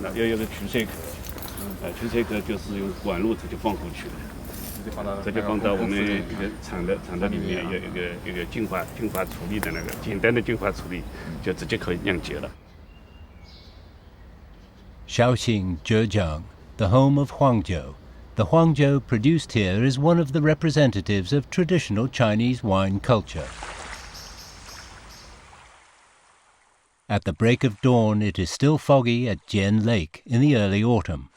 那要有个取水口，取水口就是用管路直接放过去的。这就放到我们一个厂的里面，有一个净化处理的那个简单的净化处理，就直接可以酿结了。Shaoxing, Zhejiang, the home of Huangjiu. The Huangjiu produced here is one of the representatives of traditional Chinese wine culture. At the break of dawn, it is still foggy at Jian Lake in the early autumn.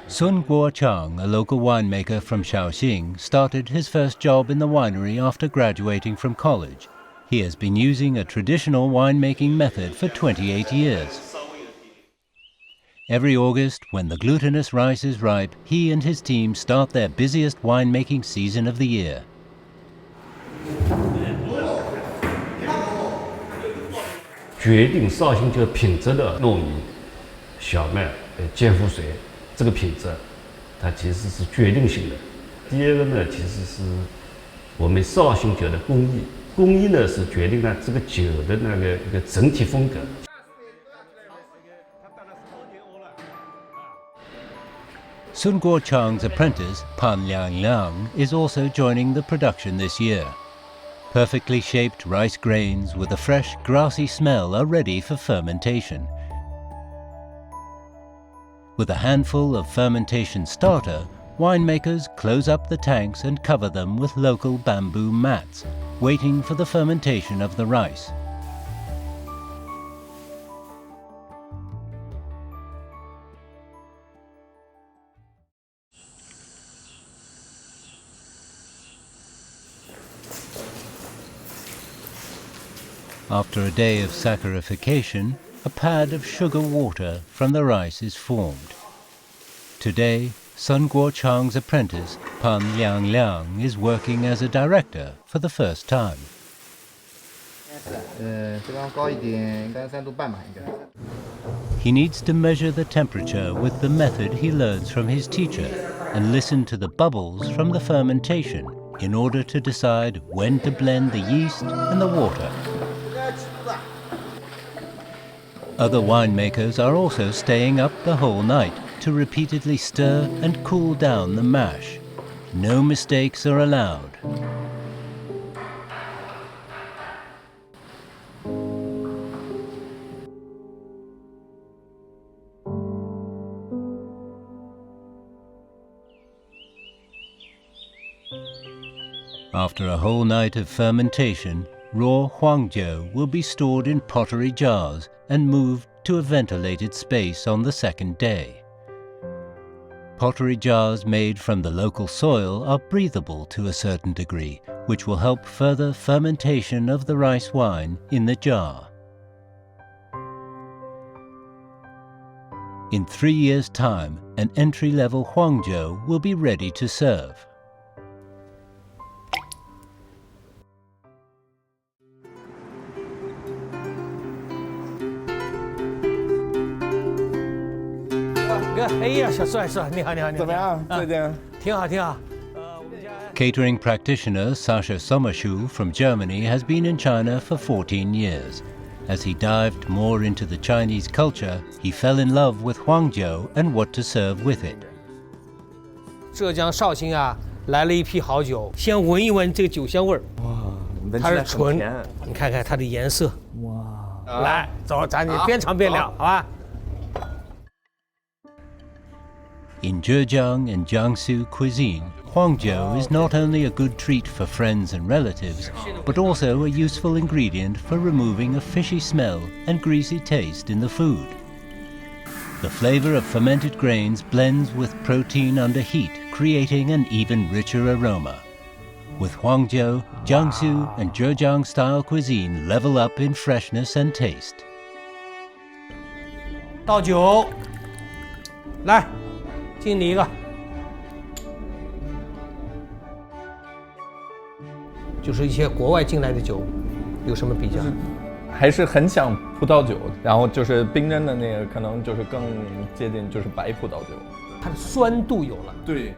Sun Guochang, a local winemaker from Shaoxing, started his first job in the winery after graduating from college. He has been using a traditional winemaking method for 28 years. Every August, when the glutinous rice is ripe, he and his team start their busiest winemaking season of the year. 决定绍兴酒品质的糯米、小麦、健腹水，这个品质，它其实是决定性的。第二个呢，其实是我们绍兴酒的工艺，工艺呢是决定了这个酒的那个一个整体风格。Sun Guochang's apprentice, Pan Liang, is also joining the production this year. Perfectly shaped rice grains with a fresh, grassy smell are ready for fermentation. With a handful of fermentation starter, winemakers close up the tanks and cover them with local bamboo mats, waiting for the fermentation of the rice. After a day of saccharification, a pad of sugar water from the rice is formed. Today, Sun Guochang's apprentice, Pan Liang, is working as a director for the first time. He needs to measure the temperature with the method he learns from his teacher and listen to the bubbles from the fermentation in order to decide when to blend the yeast and the water. Other winemakers are also staying up the whole night to repeatedly stir and cool down the mash. No mistakes are allowed. After a whole night of fermentation, raw Huangjiu will be stored in pottery jars and moved to a ventilated space on the second day. Pottery jars made from the local soil are breathable to a certain degree, which will help further fermentation of the rice wine in the jar. In 3 years' time, an entry-level Huangjiu will be ready to serve. Catering practitioner Sasha Sommerschuh from Germany has been in China for 14 years. As he dived more into the Chinese culture, he fell in love with Huangjiu and what to serve with it. 浙江绍兴啊，来了一批好酒，先闻一闻这个酒香味儿。哇，它是纯，你看看它的颜色。哇，来，走，咱边尝边聊，好吧？ In Zhejiang and Jiangsu cuisine, Huangjiu is not only a good treat for friends and relatives, but also a useful ingredient for removing a fishy smell and greasy taste in the food. The flavor of fermented grains blends with protein under heat, creating an even richer aroma. With Huangjiu, Jiangsu and Zhejiang-style cuisine level up in freshness and taste. 倒酒，来。 敬你一个，就是一些国外进来的酒，有什么比较？还是很像葡萄酒，然后就是冰镇的那个，可能就是更接近就是白葡萄酒，它的酸度有了。对。